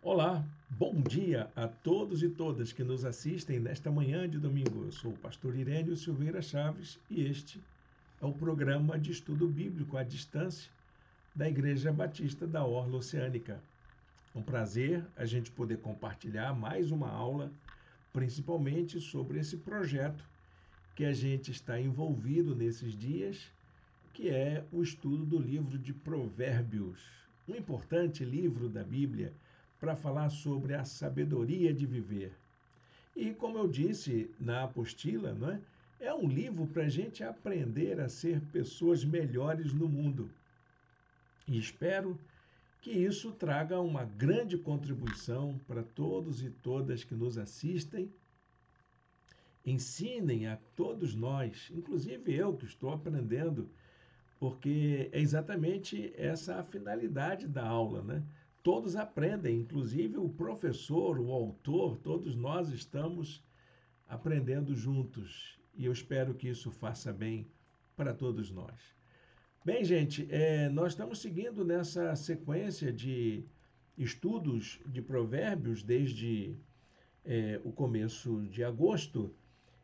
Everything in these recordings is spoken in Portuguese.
Olá, bom dia a todos e todas que nos assistem nesta manhã de domingo. Eu sou o pastor Irênio Silveira Chaves e este é o programa de estudo bíblico à distância da Igreja Batista da Orla Oceânica. É um prazer a gente poder compartilhar mais uma aula, principalmente sobre esse projeto que a gente está envolvido nesses dias, que é o estudo do livro de Provérbios, um importante livro da Bíblia para falar sobre a sabedoria de viver. E como eu disse na apostila, não é? É um livro para a gente aprender a ser pessoas melhores no mundo. E espero que isso traga uma grande contribuição para todos e todas que nos assistem. Ensinem a todos nós, inclusive eu que estou aprendendo, porque é exatamente essa a finalidade da aula, né? Todos aprendem, inclusive o professor, o autor, todos nós estamos aprendendo juntos e eu espero que isso faça bem para todos nós. Bem, gente, nós estamos seguindo nessa sequência de estudos de provérbios desde o começo de agosto.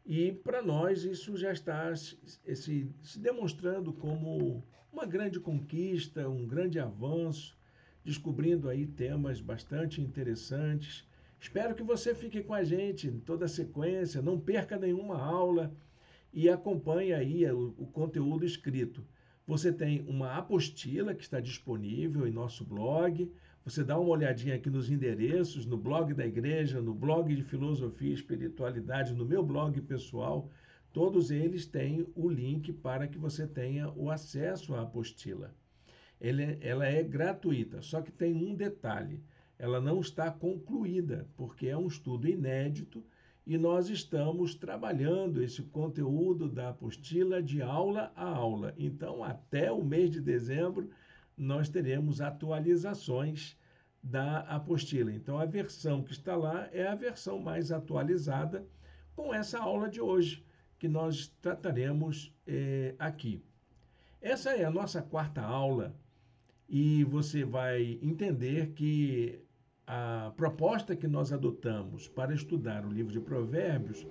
E para nós isso já está se demonstrando como uma grande conquista, um grande avanço, descobrindo aí temas bastante interessantes. Espero que você fique com a gente em toda a sequência, não perca nenhuma aula e acompanhe aí o conteúdo escrito. Você tem uma apostila que está disponível em nosso blog. Você dá uma olhadinha aqui nos endereços, no blog da igreja, no blog de filosofia e espiritualidade, no meu blog pessoal. Todos eles têm o link para que você tenha o acesso à apostila. Ela é gratuita, só que tem um detalhe: ela não está concluída, porque é um estudo inédito e nós estamos trabalhando esse conteúdo da apostila de aula a aula. Então, até o mês de dezembro, nós teremos atualizações da apostila. Então, a versão que está lá é a versão mais atualizada com essa aula de hoje, que nós trataremos aqui. Essa é a nossa quarta aula e você vai entender que a proposta que nós adotamos para estudar o livro de Provérbios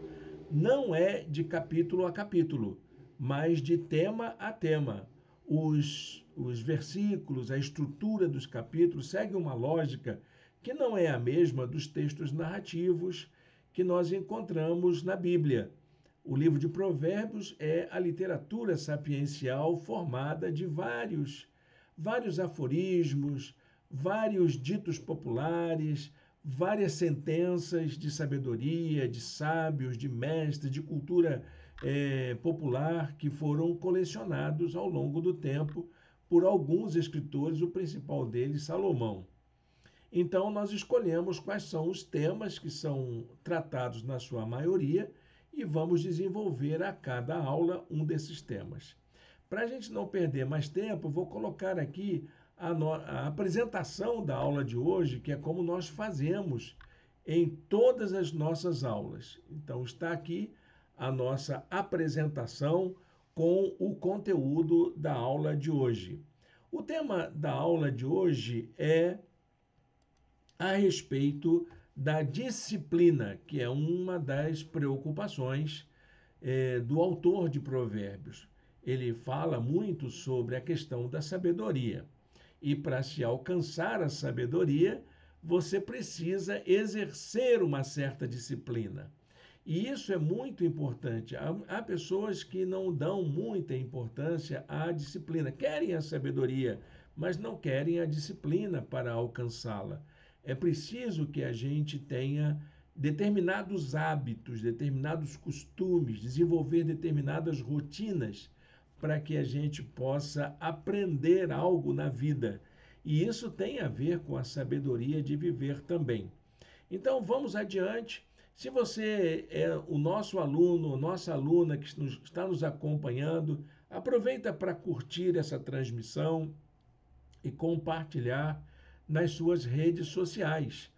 não é de capítulo a capítulo, mas de tema a tema. Os versículos, a estrutura dos capítulos segue uma lógica que não é a mesma dos textos narrativos que nós encontramos na Bíblia. O livro de Provérbios é a literatura sapiencial formada de vários aforismos, vários ditos populares, várias sentenças de sabedoria, de sábios, de mestres, de cultura popular que foram colecionados ao longo do tempo por alguns escritores, o principal deles, Salomão. Então, nós escolhemos quais são os temas que são tratados na sua maioria e vamos desenvolver a cada aula um desses temas. Para a gente não perder mais tempo, vou colocar aqui a apresentação da aula de hoje, que é como nós fazemos em todas as nossas aulas. Então, está aqui a nossa apresentação com o conteúdo da aula de hoje. O tema da aula de hoje é a respeito da disciplina, que é uma das preocupações do autor de Provérbios. Ele fala muito sobre a questão da sabedoria. E para se alcançar a sabedoria, você precisa exercer uma certa disciplina. E isso é muito importante. Há pessoas que não dão muita importância à disciplina. Querem a sabedoria, mas não querem a disciplina para alcançá-la. É preciso que a gente tenha determinados hábitos, determinados costumes, desenvolver determinadas rotinas para que a gente possa aprender algo na vida. E isso tem a ver com a sabedoria de viver também. Então, vamos adiante. Se você é o nosso aluno, nossa aluna que está nos acompanhando, aproveita para curtir essa transmissão e compartilhar nas suas redes sociais.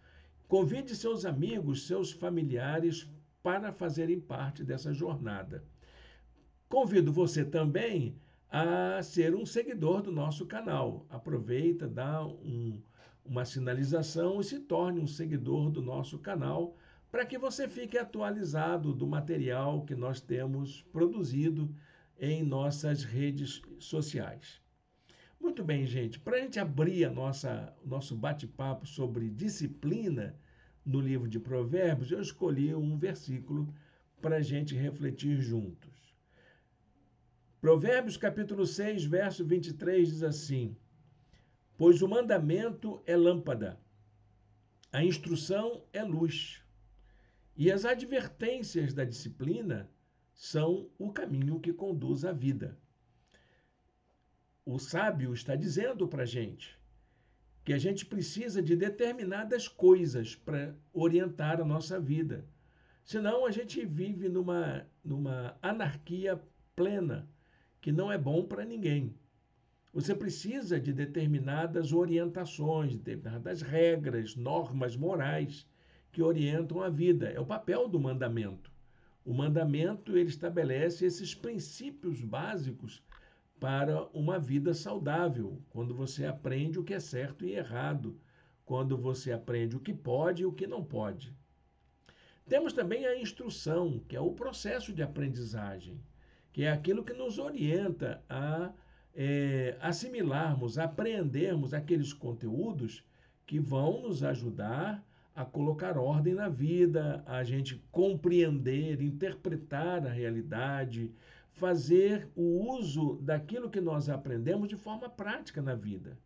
Convide seus amigos, seus familiares para fazerem parte dessa jornada. Convido você também a ser um seguidor do nosso canal. Aproveita, dá uma sinalização e se torne um seguidor do nosso canal, para que você fique atualizado do material que nós temos produzido em nossas redes sociais. Muito bem, gente. Para a gente abrir o nosso bate-papo sobre disciplina no livro de Provérbios, eu escolhi um versículo para a gente refletir juntos. Provérbios capítulo 6, verso 23 diz assim: Pois o mandamento é lâmpada, a instrução é luz, e as advertências da disciplina são o caminho que conduz à vida. O sábio está dizendo para a gente que a gente precisa de determinadas coisas para orientar a nossa vida. Senão a gente vive numa anarquia plena, que não é bom para ninguém. Você precisa de determinadas orientações, determinadas regras, normas morais que orientam a vida. É o papel do mandamento. O mandamento ele estabelece esses princípios básicos para uma vida saudável, quando você aprende o que é certo e errado, quando você aprende o que pode e o que não pode. Temos também a instrução, que é o processo de aprendizagem, que é aquilo que nos orienta a assimilarmos, aprendermos aqueles conteúdos que vão nos ajudar a colocar ordem na vida, a gente compreender, interpretar a realidade, fazer o uso daquilo que nós aprendemos de forma prática na vida.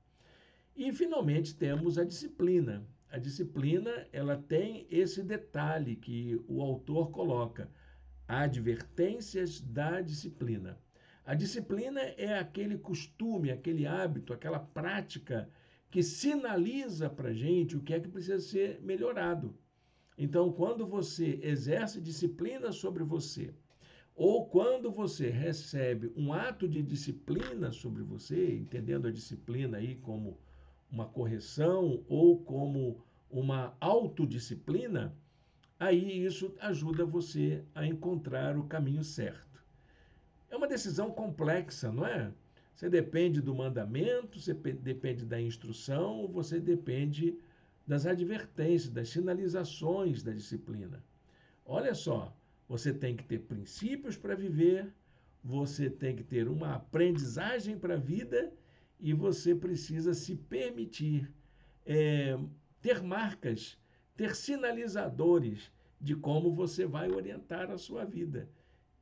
E, finalmente, temos a disciplina. A disciplina ela tem esse detalhe que o autor coloca, advertências da disciplina. A disciplina é aquele costume, aquele hábito, aquela prática que sinaliza para a gente o que é que precisa ser melhorado. Então, quando você exerce disciplina sobre você, ou quando você recebe um ato de disciplina sobre você, entendendo a disciplina aí como uma correção ou como uma autodisciplina, aí isso ajuda você a encontrar o caminho certo. É uma decisão complexa, não é? Você depende do mandamento, você depende da instrução, você depende das advertências, das sinalizações da disciplina. Olha só, você tem que ter princípios para viver, você tem que ter uma aprendizagem para a vida e você precisa se permitir ter marcas, ter sinalizadores de como você vai orientar a sua vida.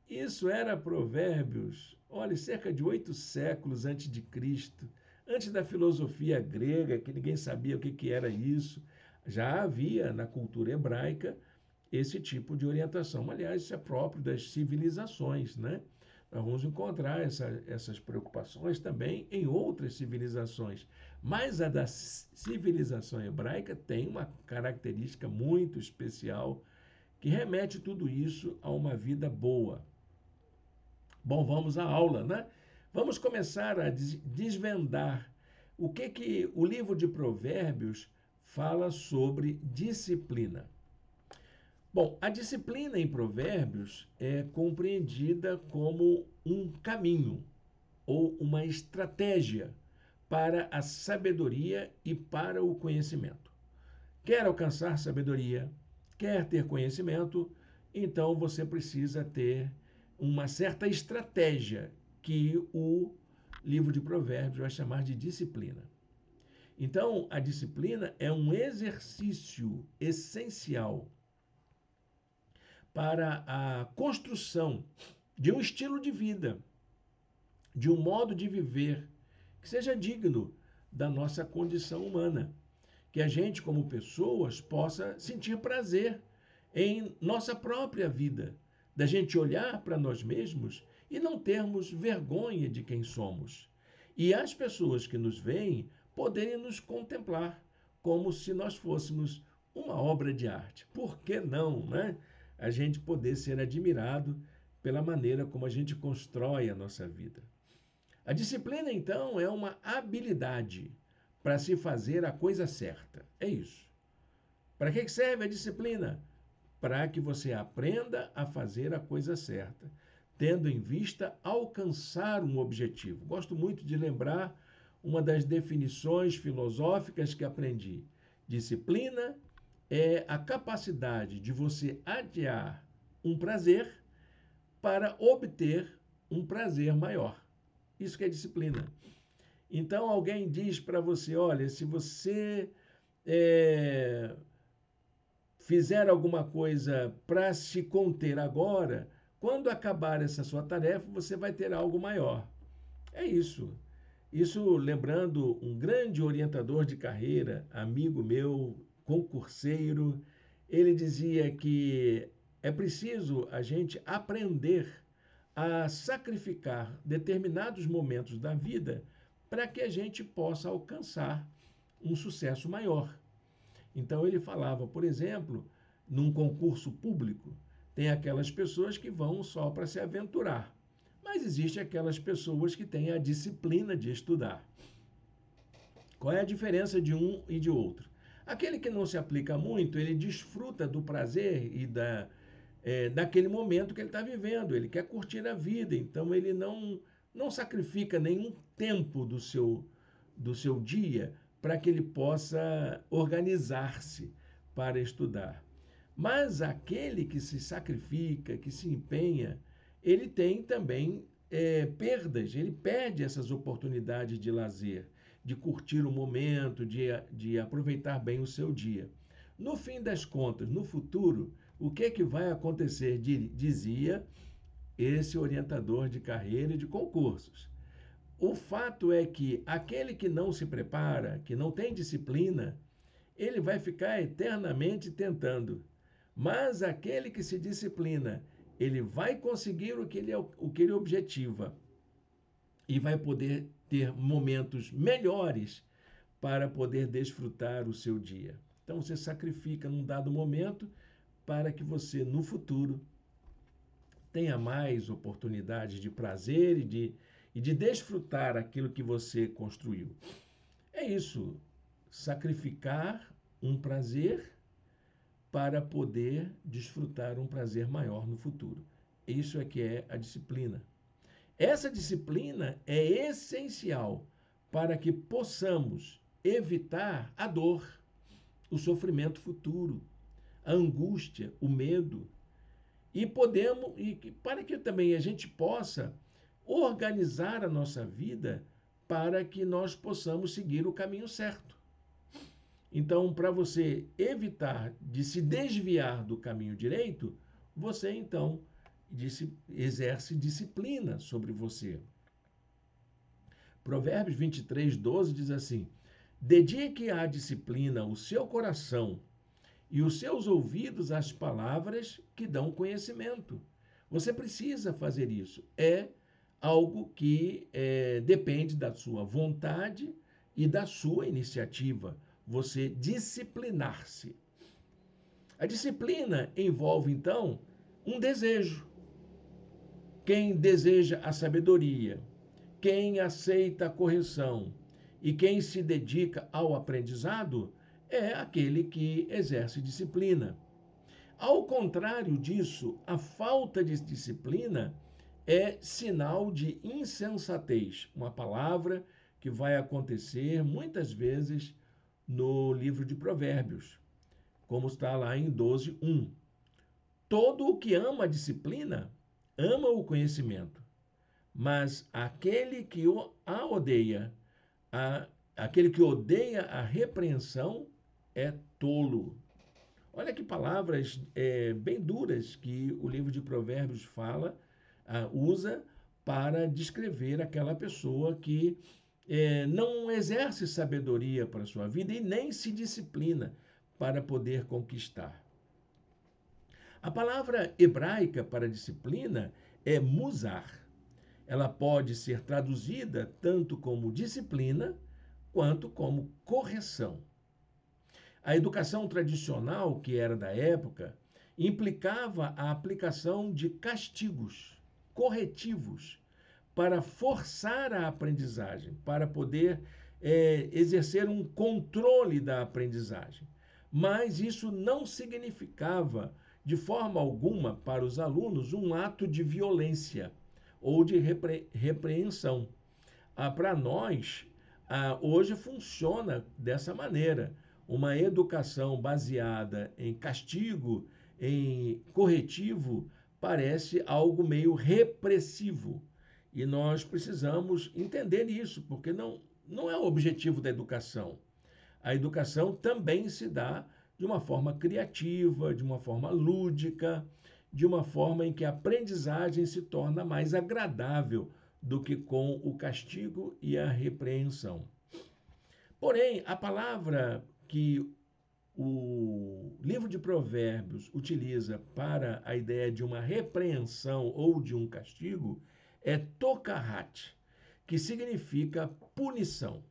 Isso era Provérbios, olha, cerca de 8 séculos antes de Cristo, antes da filosofia grega, que ninguém sabia o que era isso. Já havia na cultura hebraica esse tipo de orientação. Aliás, isso é próprio das civilizações, né? Nós vamos encontrar essas preocupações também em outras civilizações. Mas a da civilização hebraica tem uma característica muito especial que remete tudo isso a uma vida boa. Bom, vamos à aula, né? Vamos começar a desvendar o que o livro de Provérbios fala sobre disciplina. Bom, a disciplina em Provérbios é compreendida como um caminho ou uma estratégia para a sabedoria e para o conhecimento. Quer alcançar sabedoria, quer ter conhecimento, então você precisa ter uma certa estratégia que o livro de Provérbios vai chamar de disciplina. Então, a disciplina é um exercício essencial para a construção de um estilo de vida, de um modo de viver que seja digno da nossa condição humana. Que a gente, como pessoas, possa sentir prazer em nossa própria vida, da gente olhar para nós mesmos e não termos vergonha de quem somos. E as pessoas que nos veem poderem nos contemplar como se nós fôssemos uma obra de arte. Por que não, né? A gente poder ser admirado pela maneira como a gente constrói a nossa vida. A disciplina, então, é uma habilidade para se fazer a coisa certa. É isso. Para que serve a disciplina? Para que você aprenda a fazer a coisa certa, tendo em vista alcançar um objetivo. Gosto muito de lembrar uma das definições filosóficas que aprendi. Disciplina é a capacidade de você adiar um prazer para obter um prazer maior. Isso que é disciplina. Então, alguém diz para você, olha, se você fizer alguma coisa para se conter agora, quando acabar essa sua tarefa, você vai ter algo maior. É isso. Isso lembrando um grande orientador de carreira, amigo meu, concurseiro, ele dizia que é preciso a gente aprender a sacrificar determinados momentos da vida para que a gente possa alcançar um sucesso maior. Então ele falava, por exemplo, num concurso público, tem aquelas pessoas que vão só para se aventurar, mas existe aquelas pessoas que têm a disciplina de estudar. Qual é a diferença de um e de outro? Aquele que não se aplica muito, ele desfruta do prazer e daquele momento que ele está vivendo, ele quer curtir a vida, então ele não sacrifica nenhum tempo do seu dia para que ele possa organizar-se para estudar. Mas aquele que se sacrifica, que se empenha, ele tem também perdas, ele perde essas oportunidades de lazer, de curtir o momento, de aproveitar bem o seu dia. No fim das contas, no futuro, o que é que vai acontecer, dizia esse orientador de carreira e de concursos. O fato é que aquele que não se prepara, que não tem disciplina, ele vai ficar eternamente tentando. Mas aquele que se disciplina, ele vai conseguir o que ele objetiva e vai poder ter momentos melhores para poder desfrutar o seu dia. Então você sacrifica num dado momento para que você no futuro tenha mais oportunidades de prazer e de desfrutar aquilo que você construiu. É isso, sacrificar um prazer para poder desfrutar um prazer maior no futuro. Isso é que é a disciplina. Essa disciplina é essencial para que possamos evitar a dor, o sofrimento futuro, a angústia, o medo, e para que também a gente possa organizar a nossa vida para que nós possamos seguir o caminho certo. Então, para você evitar de se desviar do caminho direito, você então exerce disciplina sobre você. Provérbios 23, 12 diz assim: dedique à disciplina o seu coração e os seus ouvidos às palavras que dão conhecimento. Você precisa fazer isso. É algo que depende da sua vontade e da sua iniciativa. Você disciplinar-se. A disciplina envolve, então, um desejo. Quem deseja a sabedoria, quem aceita a correção e quem se dedica ao aprendizado é aquele que exerce disciplina. Ao contrário disso, a falta de disciplina é sinal de insensatez, uma palavra que vai acontecer muitas vezes no livro de Provérbios, como está lá em 12:1. Todo o que ama a disciplina ama o conhecimento, mas aquele que aquele que odeia a repreensão é tolo. Olha que palavras bem duras que o livro de Provérbios usa para descrever aquela pessoa que não exerce sabedoria para a sua vida e nem se disciplina para poder conquistar. A palavra hebraica para disciplina é musar. Ela pode ser traduzida tanto como disciplina quanto como correção. A educação tradicional, que era da época, implicava a aplicação de castigos corretivos para forçar a aprendizagem, para poder exercer um controle da aprendizagem. Mas isso não significava, de forma alguma, para os alunos, um ato de violência ou de repreensão. Para nós, Hoje funciona dessa maneira. Uma educação baseada em castigo, em corretivo, parece algo meio repressivo. E nós precisamos entender isso, porque não é o objetivo da educação. A educação também se dá de uma forma criativa, de uma forma lúdica, de uma forma em que a aprendizagem se torna mais agradável do que com o castigo e a repreensão. Porém, a palavra que o livro de Provérbios utiliza para a ideia de uma repreensão ou de um castigo é tokahat, que significa punição,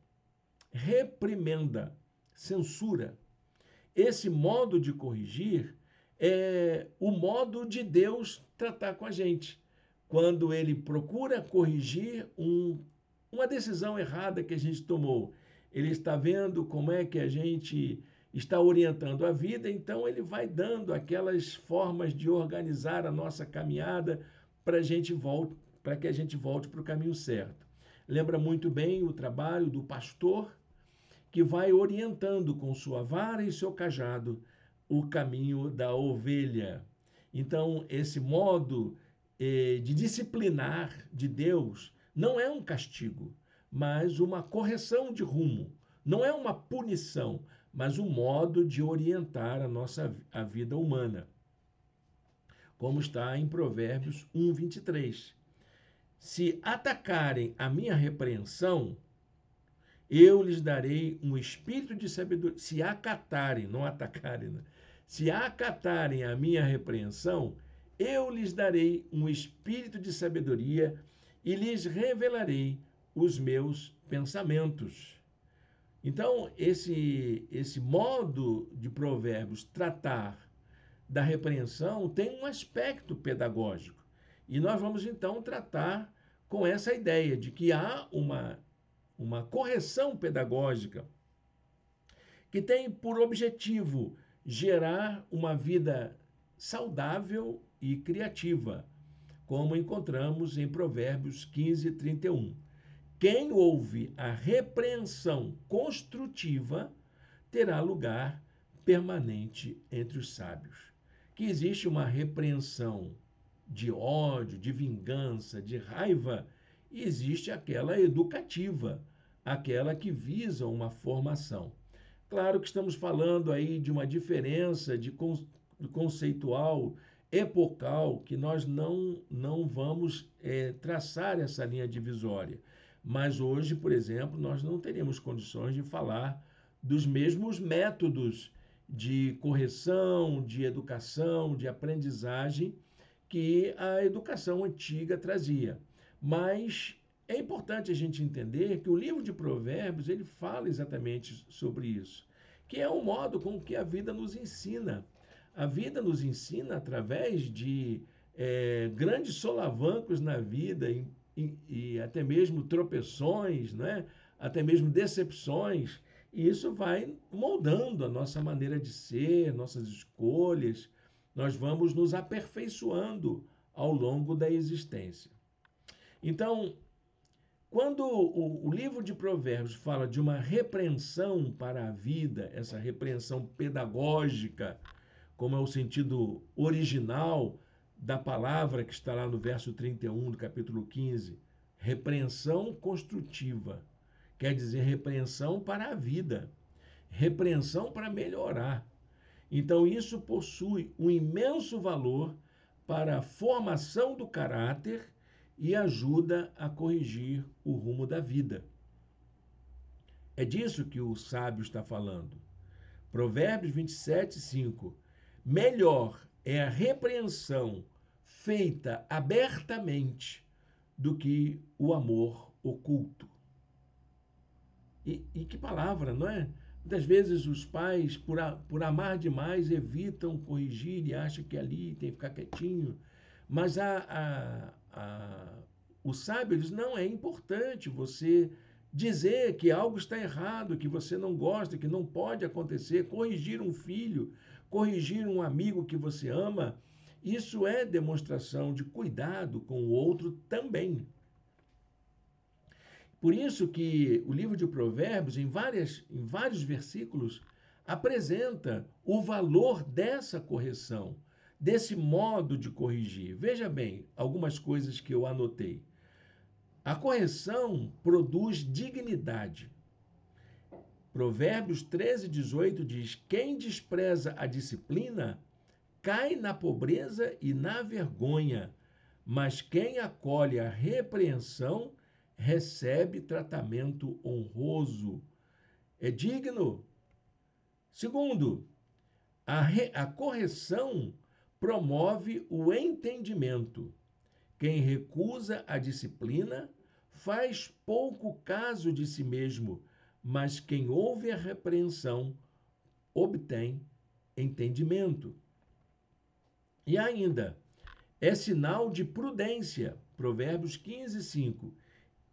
reprimenda, censura. Esse modo de corrigir é o modo de Deus tratar com a gente. Quando ele procura corrigir uma decisão errada que a gente tomou, ele está vendo como é que a gente está orientando a vida, então ele vai dando aquelas formas de organizar a nossa caminhada para que a gente volte para o caminho certo. Lembra muito bem o trabalho do pastor que vai orientando com sua vara e seu cajado o caminho da ovelha. Então, esse modo de disciplinar de Deus não é um castigo, mas uma correção de rumo. Não é uma punição, mas um modo de orientar a vida humana. Como está em Provérbios 1:23. Se atacarem a minha repreensão, eu lhes darei um espírito de sabedoria. Se acatarem, não atacarem, né? Se acatarem a minha repreensão, eu lhes darei um espírito de sabedoria e lhes revelarei os meus pensamentos. Então, esse modo de Provérbios tratar da repreensão tem um aspecto pedagógico. E nós vamos então tratar com essa ideia de que há uma correção pedagógica que tem por objetivo gerar uma vida saudável e criativa, como encontramos em Provérbios 15:31. Quem ouve a repreensão construtiva terá lugar permanente entre os sábios. Que existe uma repreensão de ódio, de vingança, de raiva, e existe aquela educativa, aquela que visa uma formação. Claro que estamos falando aí de uma diferença de conceitual, epocal, que nós não vamos traçar essa linha divisória. Mas hoje, por exemplo, nós não teríamos condições de falar dos mesmos métodos de correção, de educação, de aprendizagem que a educação antiga trazia. Mas é importante a gente entender que o livro de Provérbios ele fala exatamente sobre isso, que é o modo com que a vida nos ensina. A vida nos ensina através de grandes solavancos na vida e até mesmo tropeções, né? Até mesmo decepções. E isso vai moldando a nossa maneira de ser, nossas escolhas. Nós vamos nos aperfeiçoando ao longo da existência. Então, quando o livro de Provérbios fala de uma repreensão para a vida, essa repreensão pedagógica, como é o sentido original da palavra que está lá no verso 31 do capítulo 15, repreensão construtiva, quer dizer repreensão para a vida, repreensão para melhorar. Então, isso possui um imenso valor para a formação do caráter e ajuda a corrigir o rumo da vida. É disso que o sábio está falando. Provérbios 27:5. Melhor é a repreensão feita abertamente do que o amor oculto. E que palavra, não é? Muitas vezes os pais, por amar demais, evitam corrigir e acham que ali tem que ficar quietinho. Mas o sábio diz, não, é importante você dizer que algo está errado, que você não gosta, que não pode acontecer, corrigir um filho, corrigir um amigo que você ama, isso é demonstração de cuidado com o outro também. Por isso que o livro de Provérbios, em vários versículos, apresenta o valor dessa correção, desse modo de corrigir. Veja bem, algumas coisas que eu anotei. A correção produz dignidade. Provérbios 13:18 diz: quem despreza a disciplina cai na pobreza e na vergonha, mas quem acolhe a repreensão recebe tratamento honroso. É digno. Segundo, a correção promove o entendimento. Quem recusa a disciplina faz pouco caso de si mesmo, mas quem ouve a repreensão obtém entendimento. E ainda, é sinal de prudência. Provérbios 15:5.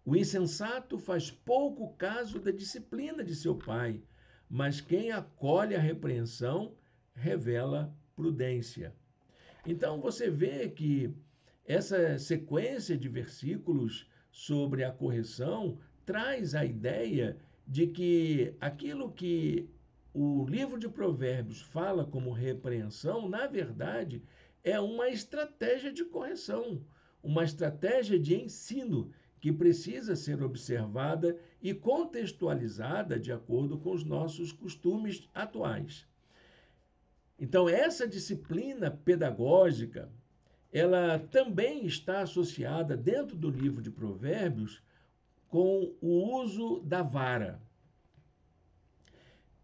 O insensato faz pouco caso da disciplina de seu pai, mas quem acolhe a repreensão revela prudência. Então você vê que essa sequência de versículos sobre a correção traz a ideia de que aquilo que o livro de Provérbios fala como repreensão, na verdade, é uma estratégia de correção, uma estratégia de ensino que precisa ser observada e contextualizada de acordo com os nossos costumes atuais. Então, essa disciplina pedagógica, ela também está associada dentro do livro de Provérbios com o uso da vara.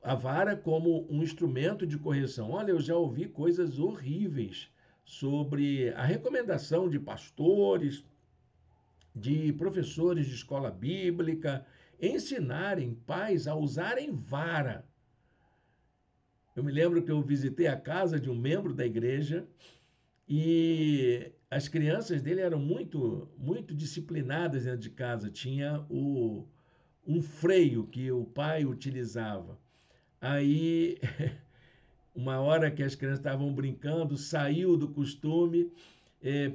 A vara como um instrumento de correção. Olha, eu já ouvi coisas horríveis sobre a recomendação de pastores, de professores de escola bíblica, ensinarem pais a usarem vara. Eu me lembro que eu visitei a casa de um membro da igreja e as crianças dele eram muito disciplinadas dentro de casa. Tinha um freio que o pai utilizava. Aí, uma hora que as crianças estavam brincando, saiu do costume,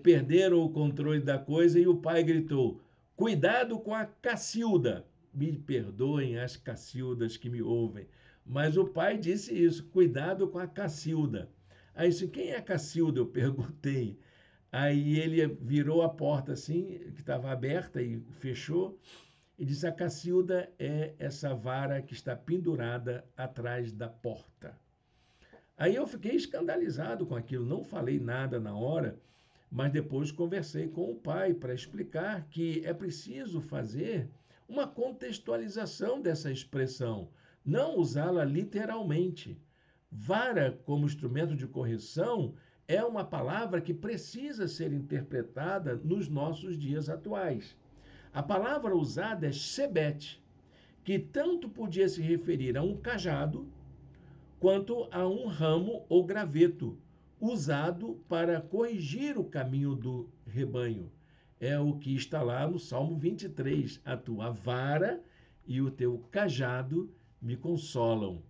perderam o controle da coisa e o pai gritou: cuidado com a Cacilda. Me perdoem as Cacildas que me ouvem, mas o pai disse isso: cuidado com a Cacilda. Aí disse: quem é a Cacilda? Eu perguntei. Aí ele virou a porta assim, que estava aberta e fechou, e disse: a Cacilda é essa vara que está pendurada atrás da porta. Aí eu fiquei escandalizado com aquilo, não falei nada na hora, mas depois conversei com o pai para explicar que é preciso fazer uma contextualização dessa expressão, não usá-la literalmente. Vara, como instrumento de correção, é uma palavra que precisa ser interpretada nos nossos dias atuais. A palavra usada é shebete, que tanto podia se referir a um cajado quanto a um ramo ou graveto, usado para corrigir o caminho do rebanho. É o que está lá no Salmo 23. A tua vara e o teu cajado me consolam.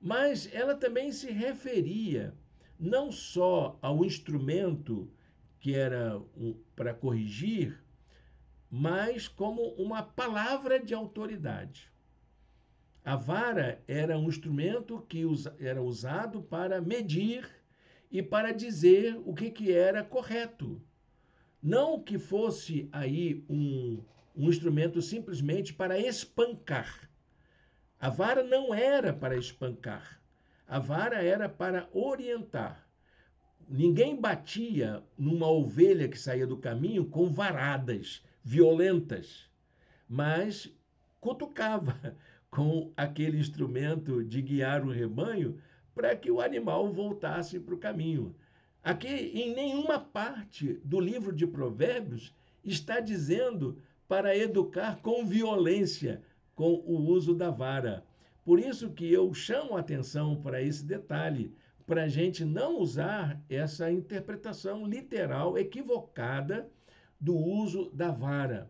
Mas ela também se referia não só ao instrumento que era para corrigir, mas como uma palavra de autoridade. A vara era um instrumento que era usado para medir e para dizer o que era correto. Não que fosse aí um instrumento simplesmente para espancar. A vara não era para espancar. A vara era para orientar. Ninguém batia numa ovelha que saía do caminho com varadas violentas, mas cutucava com aquele instrumento de guiar o rebanho para que o animal voltasse para o caminho. Aqui, em nenhuma parte do livro de Provérbios está dizendo para educar com violência, com o uso da vara. Por isso que eu chamo a atenção para esse detalhe, para a gente não usar essa interpretação literal equivocada do uso da vara.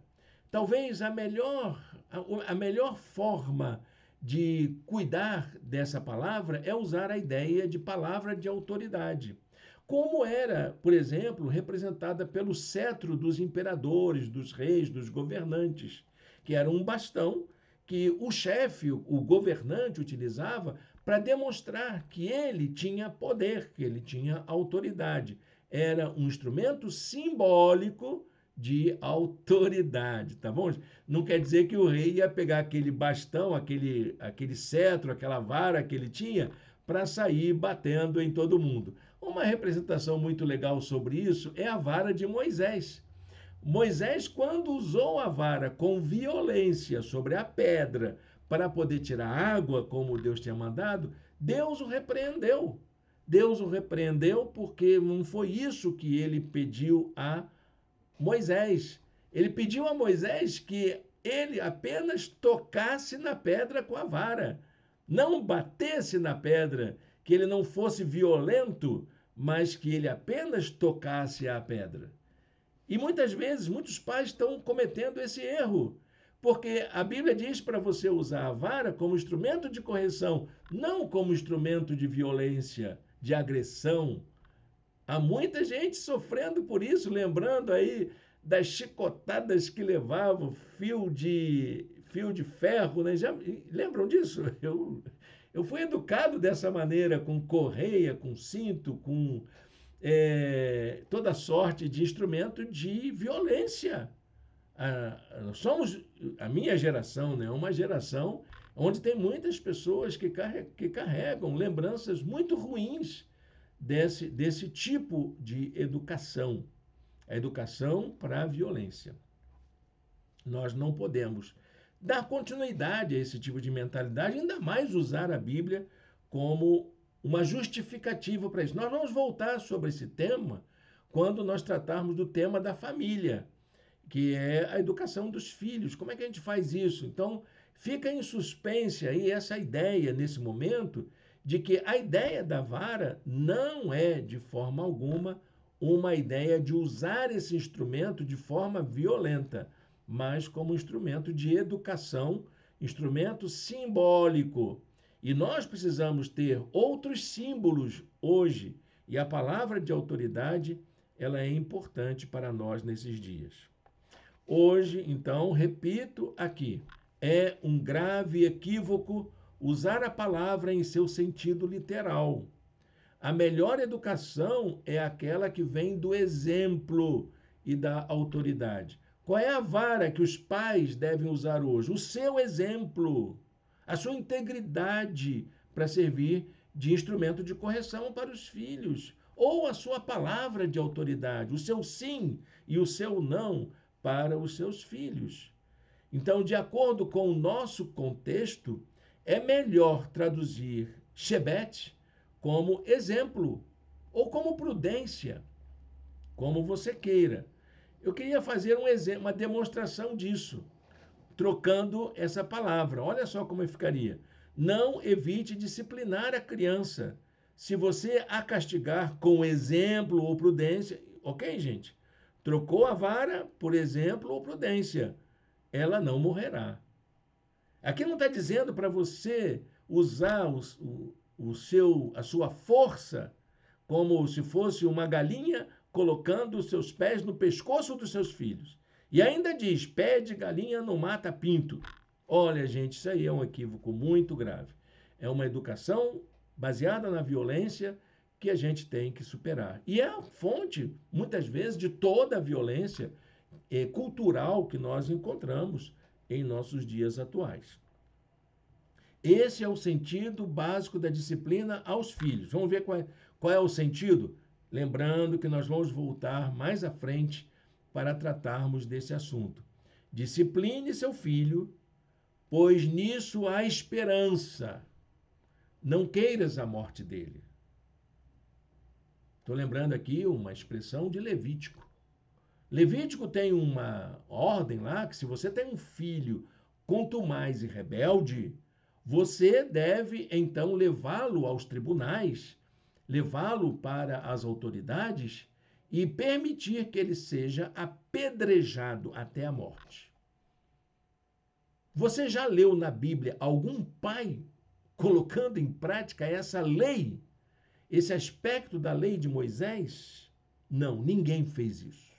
Talvez a melhor forma de cuidar dessa palavra é usar a ideia de palavra de autoridade, como era, por exemplo, representada pelo cetro dos imperadores, dos reis, dos governantes, que era um bastão que o chefe, o governante, utilizava para demonstrar que ele tinha poder, que ele tinha autoridade. Era um instrumento simbólico de autoridade, tá bom? Não quer dizer que o rei ia pegar aquele bastão, aquele cetro, aquela vara que ele tinha para sair batendo em todo mundo. Uma representação muito legal sobre isso é a vara de Moisés. Moisés, quando usou a vara com violência sobre a pedra para poder tirar água, como Deus tinha mandado, Deus o repreendeu. Deus o repreendeu porque não foi isso que ele pediu a Moisés. Ele pediu a Moisés que ele apenas tocasse na pedra com a vara, não batesse na pedra, que ele não fosse violento, mas que ele apenas tocasse a pedra. E muitas vezes, muitos pais estão cometendo esse erro, porque a Bíblia diz para você usar a vara como instrumento de correção, não como instrumento de violência, de agressão. Há muita gente sofrendo por isso, lembrando aí das chicotadas que levavam, fio de ferro, né? Já lembram disso? Eu fui educado dessa maneira, com correia, com cinto, com toda sorte de instrumento de violência. A minha geração, né, uma geração onde tem muitas pessoas que carregam lembranças muito ruins desse tipo de educação. A educação para a violência. Nós não podemos dar continuidade a esse tipo de mentalidade, ainda mais usar a Bíblia como uma justificativa para isso. Nós vamos voltar sobre esse tema quando nós tratarmos do tema da família, que é a educação dos filhos. Como é que a gente faz isso? Então, fica em suspense aí essa ideia, nesse momento, de que a ideia da vara não é, de forma alguma, uma ideia de usar esse instrumento de forma violenta, mas como instrumento de educação, instrumento simbólico. E nós precisamos ter outros símbolos hoje, e a palavra de autoridade, ela é importante para nós nesses dias. Hoje, então, repito aqui, é um grave equívoco usar a palavra em seu sentido literal. A melhor educação é aquela que vem do exemplo e da autoridade. Qual é a vara que os pais devem usar hoje? O seu exemplo, a sua integridade para servir de instrumento de correção para os filhos, ou a sua palavra de autoridade, o seu sim e o seu não para os seus filhos. Então, de acordo com o nosso contexto, é melhor traduzir Shebet como exemplo ou como prudência, como você queira. Eu queria fazer uma demonstração disso, trocando essa palavra. Olha só como ficaria. Não evite disciplinar a criança. Se você a castigar com exemplo ou prudência, ok, gente? Trocou a vara por exemplo ou prudência. Ela não morrerá. Aqui não está dizendo para você usar a sua força como se fosse uma galinha colocando os seus pés no pescoço dos seus filhos. E ainda diz, pé de galinha não mata pinto. Olha, gente, isso aí é um equívoco muito grave. É uma educação baseada na violência que a gente tem que superar. E é a fonte, muitas vezes, de toda a violência cultural que nós encontramos em nossos dias atuais. Esse é o sentido básico da disciplina aos filhos. Vamos ver qual é o sentido? Lembrando que nós vamos voltar mais à frente para tratarmos desse assunto. Discipline seu filho, pois nisso há esperança. Não queiras a morte dele. Estou lembrando aqui uma expressão de Levítico. Levítico tem uma ordem lá que se você tem um filho contumaz e rebelde, você deve então levá-lo aos tribunais, levá-lo para as autoridades e permitir que ele seja apedrejado até a morte. Você já leu na Bíblia algum pai colocando em prática essa lei, esse aspecto da lei de Moisés? Não, ninguém fez isso.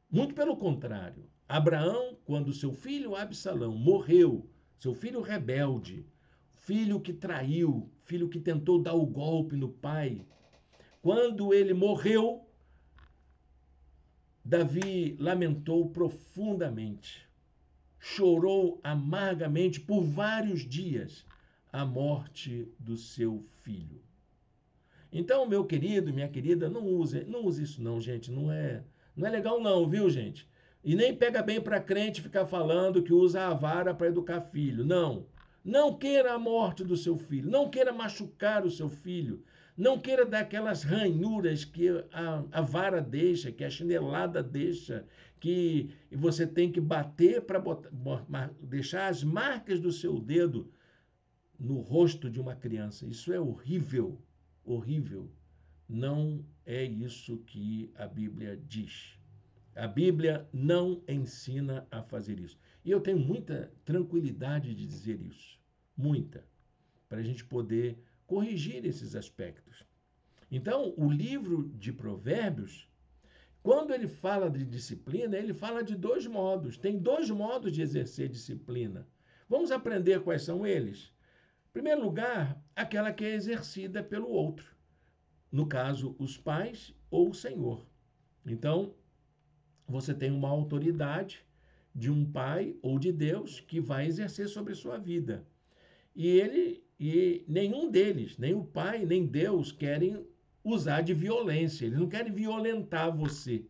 Muito pelo contrário, Abraão, quando seu filho Absalão morreu, seu filho rebelde, filho que traiu, filho que tentou dar o golpe no pai, quando ele morreu, Davi lamentou profundamente, chorou amargamente por vários dias a morte do seu filho. Então, meu querido, minha querida, não use isso não, gente, não é legal não, viu, gente? E nem pega bem para crente ficar falando que usa a vara para educar filho. Não. Não queira a morte do seu filho, não queira machucar o seu filho, não queira dar aquelas ranhuras que a vara deixa, que a chinelada deixa, que você tem que bater para deixar as marcas do seu dedo no rosto de uma criança. Isso é horrível, horrível. Não é isso que a Bíblia diz. A Bíblia não ensina a fazer isso. E eu tenho muita tranquilidade de dizer isso. Muita. Para a gente poder corrigir esses aspectos. Então, o livro de Provérbios, quando ele fala de disciplina, ele fala de dois modos. Tem dois modos de exercer disciplina. Vamos aprender quais são eles? Em primeiro lugar, aquela que é exercida pelo outro. No caso, os pais ou o Senhor. Então, você tem uma autoridade de um pai ou de Deus que vai exercer sobre a sua vida. E nenhum deles, nem o pai, nem Deus, querem usar de violência. Eles não querem violentar você.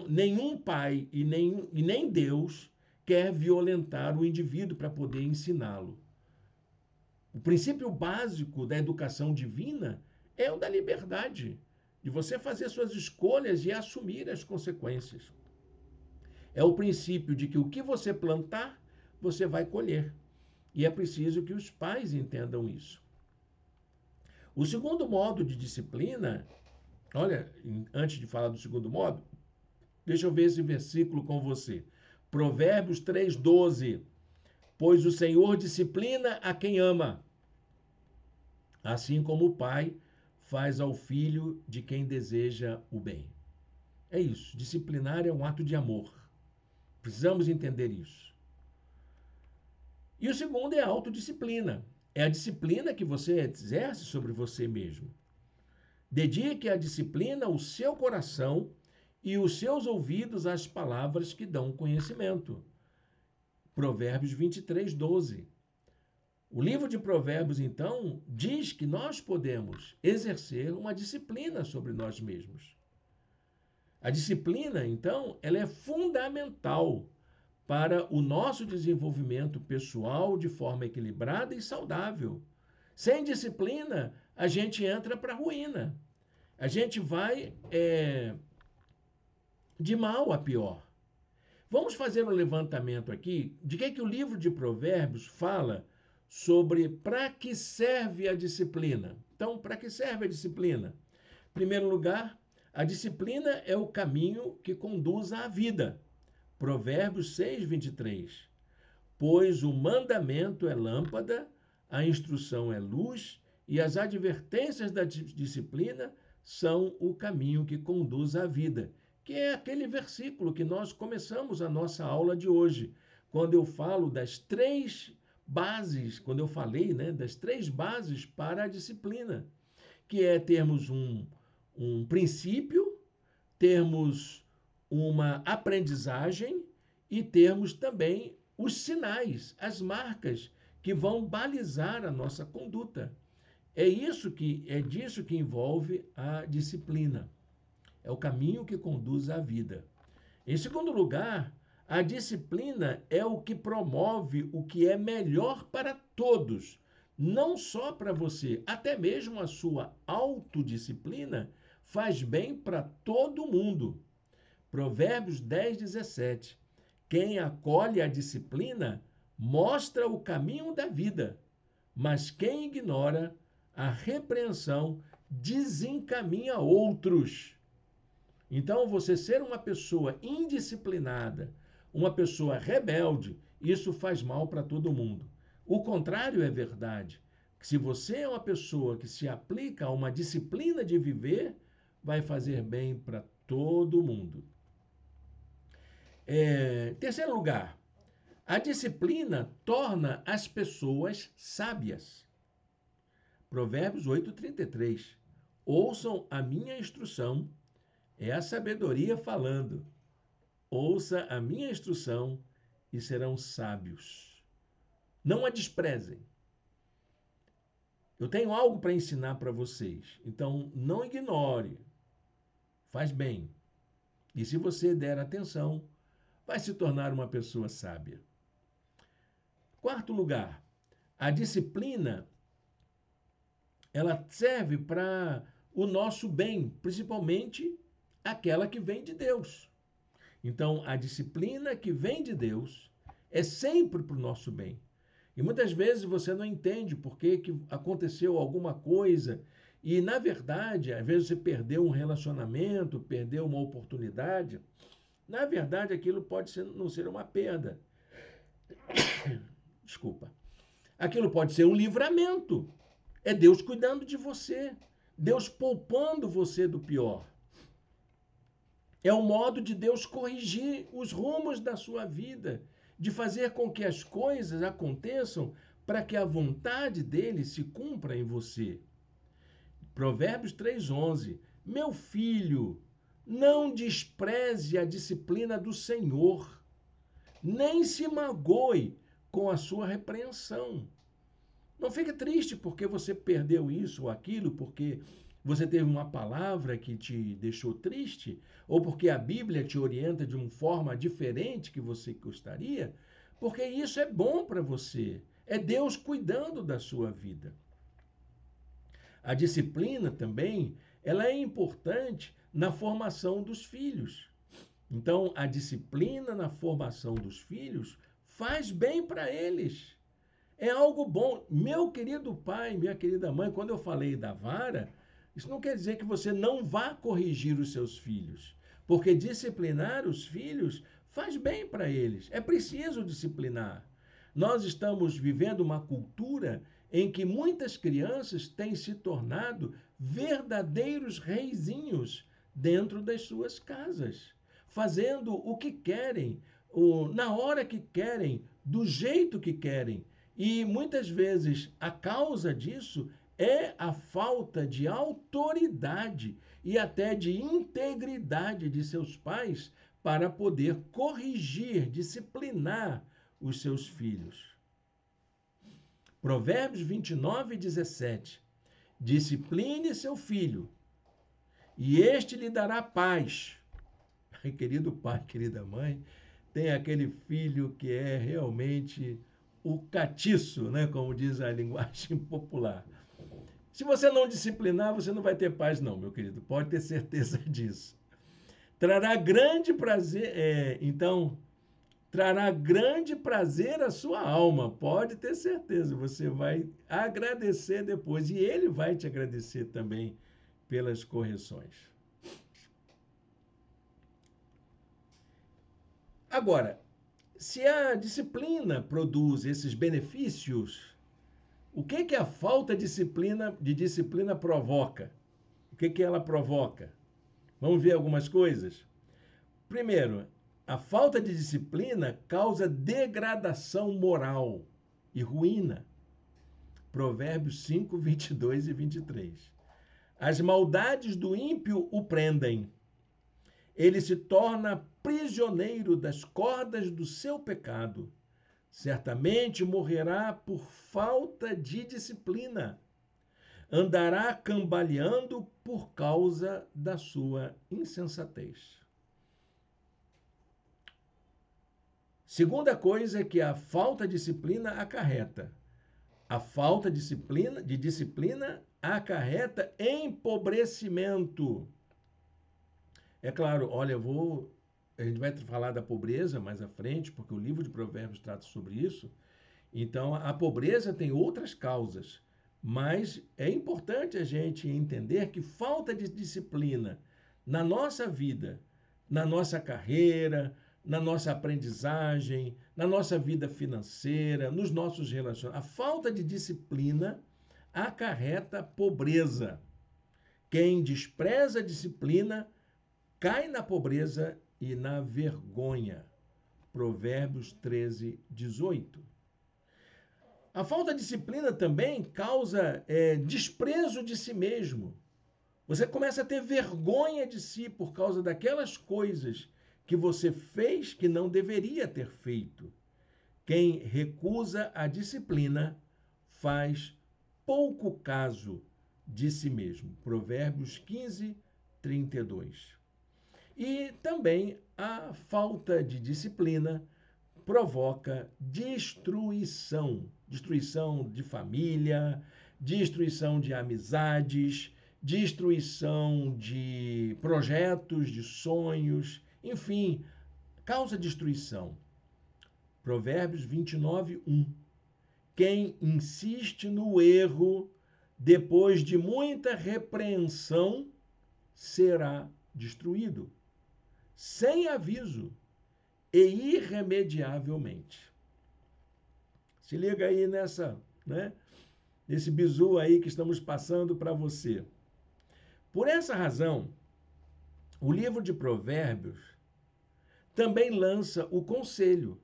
Nenhum pai e nem Deus quer violentar o indivíduo para poder ensiná-lo. O princípio básico da educação divina é o da liberdade, de você fazer suas escolhas e assumir as consequências. É o princípio de que o que você plantar, você vai colher. E é preciso que os pais entendam isso. O segundo modo de disciplina, olha, antes de falar do segundo modo, deixa eu ver esse versículo com você. Provérbios 3:12. Pois o Senhor disciplina a quem ama, assim como o pai faz ao filho de quem deseja o bem. É isso, disciplinar é um ato de amor. Precisamos entender isso. E o segundo é a autodisciplina. É a disciplina que você exerce sobre você mesmo. Dedique à disciplina o seu coração e os seus ouvidos às palavras que dão conhecimento. Provérbios 23:12. O livro de Provérbios, então, diz que nós podemos exercer uma disciplina sobre nós mesmos. A disciplina, então, ela é fundamental para o nosso desenvolvimento pessoal de forma equilibrada e saudável. Sem disciplina, a gente entra para a ruína. A gente vai de mal a pior. Vamos fazer um levantamento aqui de que o livro de Provérbios fala sobre para que serve a disciplina. Então, para que serve a disciplina? Em primeiro lugar, a disciplina é o caminho que conduz à vida. Provérbios 6:23. Pois o mandamento é lâmpada, a instrução é luz, e as advertências da disciplina são o caminho que conduz à vida. Que é aquele versículo que nós começamos a nossa aula de hoje, quando eu falo das três bases, quando eu falei, né, das três bases para a disciplina, que é termos um princípio, termos uma aprendizagem e termos também os sinais, as marcas que vão balizar a nossa conduta. É disso que envolve a disciplina. É o caminho que conduz à vida. Em segundo lugar, a disciplina é o que promove o que é melhor para todos, não só para você, até mesmo a sua autodisciplina faz bem para todo mundo. Provérbios 10:17. Quem acolhe a disciplina mostra o caminho da vida, mas quem ignora a repreensão desencaminha outros. Então, você ser uma pessoa indisciplinada, uma pessoa rebelde, isso faz mal para todo mundo. O contrário é verdade. Se você é uma pessoa que se aplica a uma disciplina de viver, vai fazer bem para todo mundo. Terceiro lugar, a disciplina torna as pessoas sábias. Provérbios 8:33. Ouçam a minha instrução, é a sabedoria falando. Ouça a minha instrução e serão sábios. Não a desprezem. Eu tenho algo para ensinar para vocês, então não ignore. Faz bem. E se você der atenção, vai se tornar uma pessoa sábia. Quarto lugar, a disciplina, ela serve para o nosso bem, principalmente aquela que vem de Deus. Então, a disciplina que vem de Deus é sempre para o nosso bem. E muitas vezes você não entende por que aconteceu alguma coisa e, na verdade, às vezes você perdeu um relacionamento, perdeu uma oportunidade. Na verdade, aquilo pode não ser uma perda. Desculpa. Aquilo pode ser um livramento. É Deus cuidando de você. Deus poupando você do pior. É o modo de Deus corrigir os rumos da sua vida, de fazer com que as coisas aconteçam para que a vontade dele se cumpra em você. Provérbios 3:11. Meu filho, não despreze a disciplina do Senhor, nem se magoe com a sua repreensão. Não fique triste porque você perdeu isso ou aquilo, porque você teve uma palavra que te deixou triste, ou porque a Bíblia te orienta de uma forma diferente que você gostaria, porque isso é bom para você. É Deus cuidando da sua vida. A disciplina também, ela é importante na formação dos filhos. Então, a disciplina na formação dos filhos faz bem para eles. É algo bom. Meu querido pai, minha querida mãe, quando eu falei da vara, isso não quer dizer que você não vá corrigir os seus filhos, porque disciplinar os filhos faz bem para eles. É preciso disciplinar. Nós estamos vivendo uma cultura em que muitas crianças têm se tornado verdadeiros reizinhos dentro das suas casas, fazendo o que querem, na hora que querem, do jeito que querem. E muitas vezes a causa disso é a falta de autoridade e até de integridade de seus pais para poder corrigir, disciplinar os seus filhos. Provérbios 29:17. Discipline seu filho, e este lhe dará paz. Querido pai, querida mãe, tem aquele filho que é realmente o catiço, né? Como diz a linguagem popular. Se você não disciplinar, você não vai ter paz, não, meu querido. Pode ter certeza disso. Trará grande prazer, trará grande prazer à sua alma. Pode ter certeza. Você vai agradecer depois. E ele vai te agradecer também pelas correções. Agora, se a disciplina produz esses benefícios, o que a falta de disciplina provoca? O que ela provoca? Vamos ver algumas coisas? Primeiro, a falta de disciplina causa degradação moral e ruína. Provérbios 5, 22 e 23. As maldades do ímpio o prendem. Ele se torna prisioneiro das cordas do seu pecado. Certamente morrerá por falta de disciplina. Andará cambaleando por causa da sua insensatez. Segunda coisa que a falta de disciplina acarreta. A falta de disciplina acarreta empobrecimento. É claro, olha, a gente vai falar da pobreza mais à frente, porque o livro de Provérbios trata sobre isso. Então, a pobreza tem outras causas, mas é importante a gente entender que falta de disciplina na nossa vida, na nossa carreira, na nossa aprendizagem, na nossa vida financeira, nos nossos relacionamentos. A falta de disciplina acarreta pobreza. Quem despreza a disciplina cai na pobreza e na vergonha. Provérbios 13, 18. A falta de disciplina também causa desprezo de si mesmo. Você começa a ter vergonha de si por causa daquelas coisas que você fez que não deveria ter feito. Quem recusa a disciplina faz pouco caso de si mesmo. Provérbios 15, 32. E também a falta de disciplina provoca destruição. Destruição de família, destruição de amizades, destruição de projetos, de sonhos, enfim, causa destruição. Provérbios 29, 1. Quem insiste no erro, depois de muita repreensão, será destruído, sem aviso e irremediavelmente. Se liga aí nesse bizu aí que estamos passando para você. Por essa razão, o livro de Provérbios também lança o conselho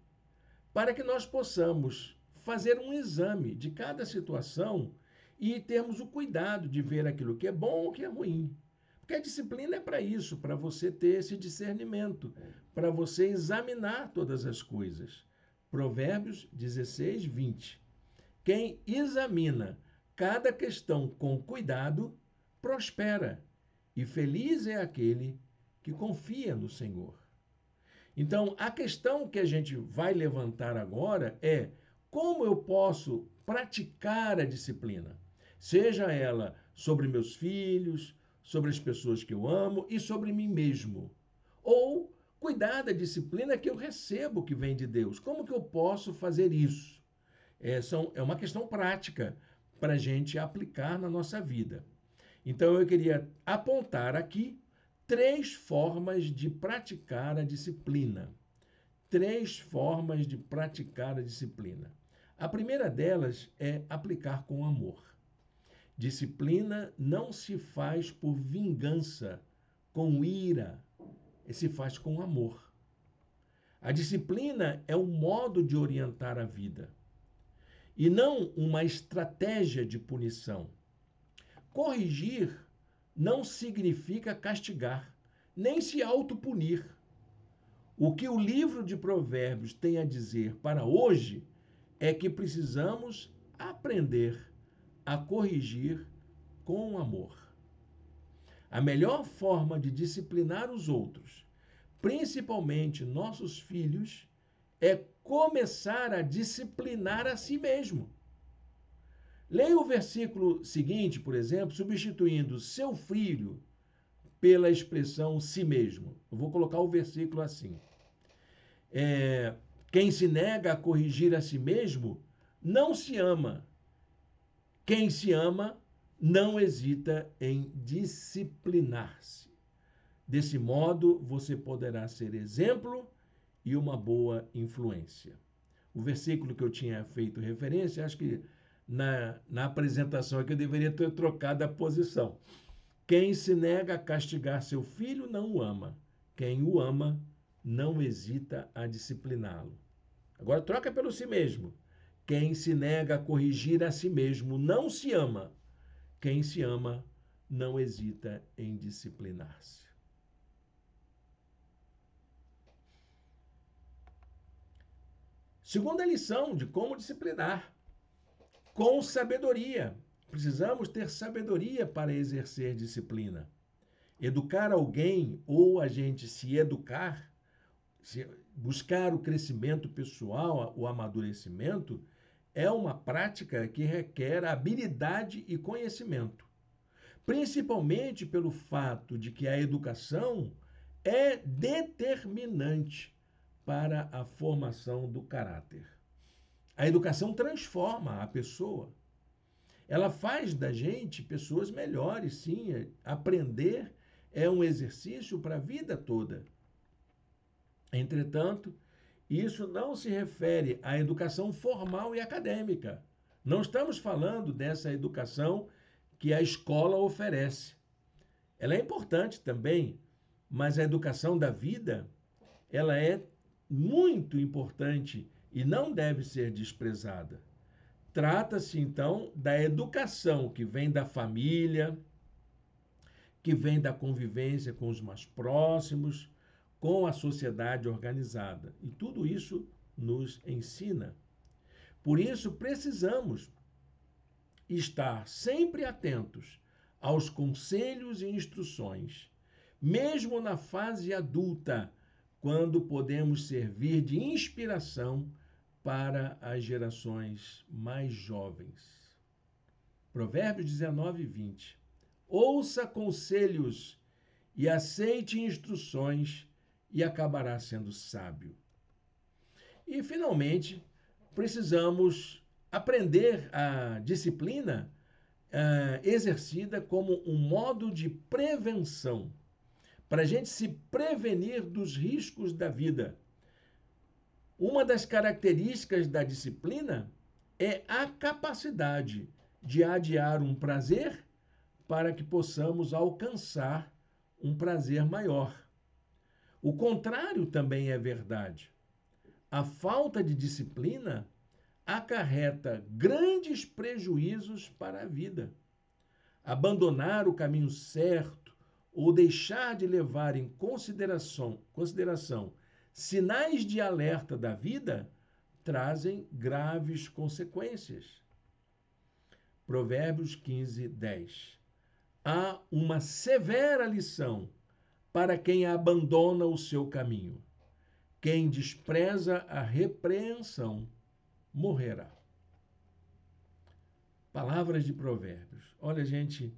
para que nós possamos fazer um exame de cada situação e termos o cuidado de ver aquilo que é bom ou que é ruim. Porque a disciplina é para isso, para você ter esse discernimento, para você examinar todas as coisas. Provérbios 16, 20. Quem examina cada questão com cuidado, prospera, e feliz é aquele que confia no Senhor. Então, a questão que a gente vai levantar agora é como eu posso praticar a disciplina, seja ela sobre meus filhos, sobre as pessoas que eu amo e sobre mim mesmo. Ou cuidar da disciplina que eu recebo que vem de Deus. Como que eu posso fazer isso? É uma questão prática para a gente aplicar na nossa vida. Então, eu queria apontar aqui 3 formas de praticar a disciplina. 3 formas de praticar a disciplina. A primeira delas é aplicar com amor. Disciplina não se faz por vingança, com ira, se faz com amor. A disciplina é um modo de orientar a vida e não uma estratégia de punição. Corrigir não significa castigar, nem se autopunir. O que o livro de Provérbios tem a dizer para hoje é que precisamos aprender a corrigir com amor. A melhor forma de disciplinar os outros, principalmente nossos filhos, é começar a disciplinar a si mesmo. Leia o versículo seguinte, por exemplo, substituindo seu filho pela expressão si mesmo. Eu vou colocar o versículo assim. Quem se nega a corrigir a si mesmo não se ama. Quem se ama não hesita em disciplinar-se. Desse modo, você poderá ser exemplo e uma boa influência. O versículo que eu tinha feito referência, acho que na apresentação aqui eu deveria ter trocado a posição. Quem se nega a castigar seu filho não o ama. Quem o ama não hesita a discipliná-lo. Agora troca pelo si mesmo. Quem se nega a corrigir a si mesmo não se ama. Quem se ama não hesita em disciplinar-se. Segunda lição de como disciplinar. Com sabedoria. Precisamos ter sabedoria para exercer disciplina. Educar alguém ou a gente se educar, buscar o crescimento pessoal, o amadurecimento, é uma prática que requer habilidade e conhecimento. Principalmente pelo fato de que a educação é determinante para a formação do caráter. A educação transforma a pessoa. Ela faz da gente pessoas melhores, sim. Aprender é um exercício para a vida toda. Entretanto, isso não se refere à educação formal e acadêmica. Não estamos falando dessa educação que a escola oferece. Ela é importante também, mas a educação da vida, ela é muito importante e não deve ser desprezada. Trata-se, então, da educação que vem da família, que vem da convivência com os mais próximos, com a sociedade organizada. E tudo isso nos ensina. Por isso, precisamos estar sempre atentos aos conselhos e instruções, mesmo na fase adulta, quando podemos servir de inspiração para as gerações mais jovens. Provérbios 19, 20. Ouça conselhos e aceite instruções e acabará sendo sábio. E, finalmente, precisamos aprender a disciplina exercida como um modo de prevenção, para a gente se prevenir dos riscos da vida. Uma das características da disciplina é a capacidade de adiar um prazer para que possamos alcançar um prazer maior. O contrário também é verdade. A falta de disciplina acarreta grandes prejuízos para a vida. Abandonar o caminho certo ou deixar de levar em consideração sinais de alerta da vida trazem graves consequências. Provérbios 15, 10. Há uma severa lição para quem abandona o seu caminho. Quem despreza a repreensão morrerá. Palavras de Provérbios. Olha, gente,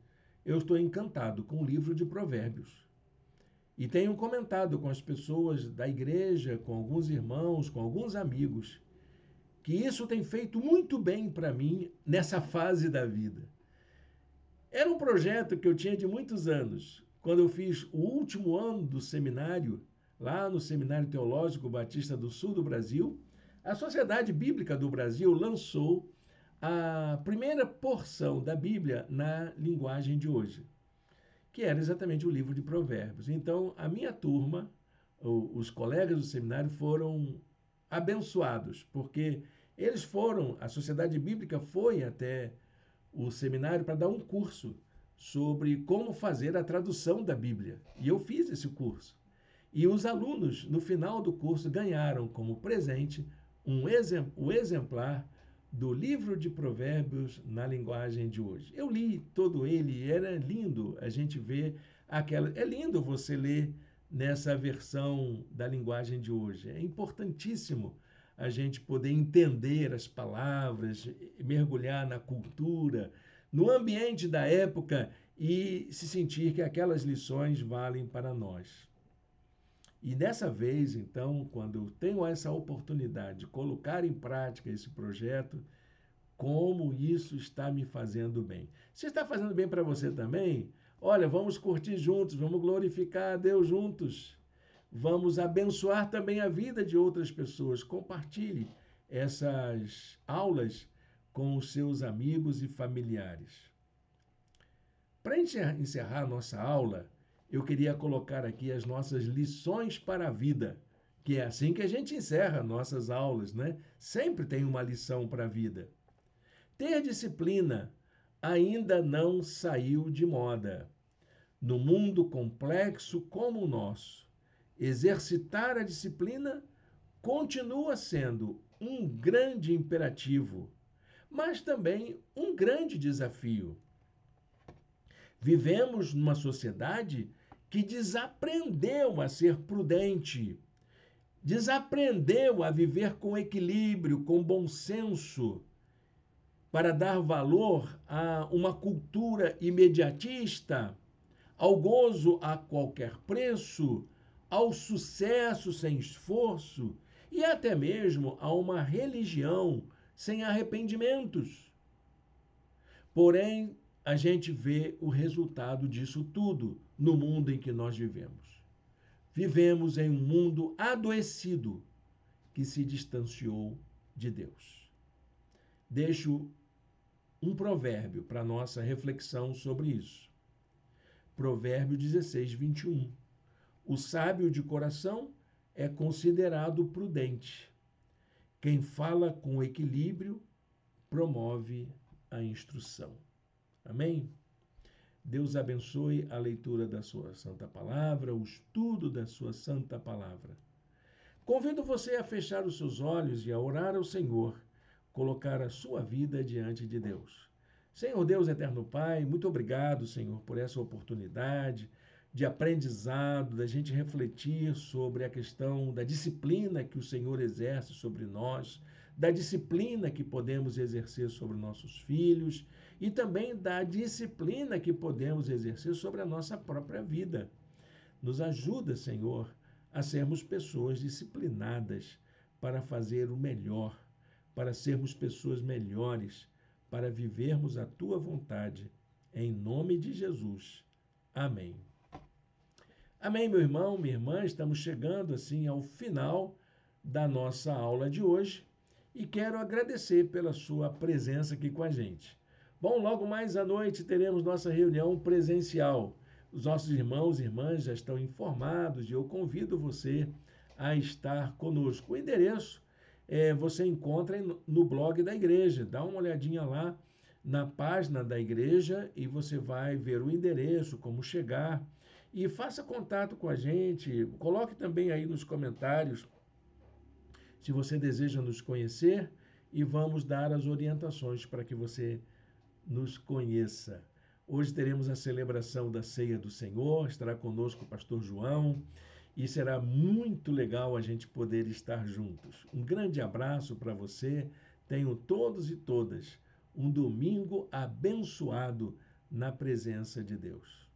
eu estou encantado com o livro de Provérbios. E tenho comentado com as pessoas da igreja, com alguns irmãos, com alguns amigos, que isso tem feito muito bem para mim nessa fase da vida. Era um projeto que eu tinha de muitos anos. Quando eu fiz o último ano do seminário, lá no Seminário Teológico Batista do Sul do Brasil, a Sociedade Bíblica do Brasil lançou a primeira porção da Bíblia na linguagem de hoje, que era exatamente o livro de Provérbios. Então, a minha turma, os colegas do seminário foram abençoados, porque a Sociedade Bíblica foi até o seminário para dar um curso sobre como fazer a tradução da Bíblia. E eu fiz esse curso. E os alunos, no final do curso, ganharam como presente o exemplar do livro de Provérbios na linguagem de hoje. Eu li todo ele e era lindo a gente ver aquela. É lindo você ler nessa versão da linguagem de hoje. É importantíssimo a gente poder entender as palavras, mergulhar na cultura, no ambiente da época e se sentir que aquelas lições valem para nós. E dessa vez, então, quando eu tenho essa oportunidade de colocar em prática esse projeto, como isso está me fazendo bem. Se está fazendo bem para você também, olha, vamos curtir juntos, vamos glorificar a Deus juntos. Vamos abençoar também a vida de outras pessoas. Compartilhe essas aulas com os seus amigos e familiares. Para encerrar nossa aula, eu queria colocar aqui as nossas lições para a vida, que é assim que a gente encerra nossas aulas, né? Sempre tem uma lição para a vida. Ter disciplina ainda não saiu de moda. No mundo complexo como o nosso, exercitar a disciplina continua sendo um grande imperativo, mas também um grande desafio. Vivemos numa sociedade que desaprendeu a ser prudente, desaprendeu a viver com equilíbrio, com bom senso, para dar valor a uma cultura imediatista, ao gozo a qualquer preço, ao sucesso sem esforço e até mesmo a uma religião sem arrependimentos. Porém, a gente vê o resultado disso tudo no mundo em que nós vivemos. Vivemos em um mundo adoecido que se distanciou de Deus. Deixo um provérbio para nossa reflexão sobre isso. Provérbio 16, 21. O sábio de coração é considerado prudente. Quem fala com equilíbrio promove a instrução. Amém? Deus abençoe a leitura da sua santa palavra, o estudo da sua santa palavra. Convido você a fechar os seus olhos e a orar ao Senhor, colocar a sua vida diante de Deus. Senhor Deus, eterno Pai, muito obrigado, Senhor, por essa oportunidade de aprendizado, da gente refletir sobre a questão da disciplina que o Senhor exerce sobre nós, da disciplina que podemos exercer sobre nossos filhos e também da disciplina que podemos exercer sobre a nossa própria vida. Nos ajuda, Senhor, a sermos pessoas disciplinadas para fazer o melhor, para sermos pessoas melhores, para vivermos a tua vontade. Em nome de Jesus. Amém. Amém, meu irmão, minha irmã. Estamos chegando assim ao final da nossa aula de hoje e quero agradecer pela sua presença aqui com a gente. Bom, logo mais à noite teremos nossa reunião presencial. Os nossos irmãos e irmãs já estão informados e eu convido você a estar conosco. O endereço você encontra no blog da igreja. Dá uma olhadinha lá na página da igreja e você vai ver o endereço, como chegar. E faça contato com a gente. Coloque também aí nos comentários se você deseja nos conhecer e vamos dar as orientações para que você nos conheça. Hoje teremos a celebração da Ceia do Senhor, estará conosco o pastor João e será muito legal a gente poder estar juntos. Um grande abraço para você, tenham todos e todas um domingo abençoado na presença de Deus.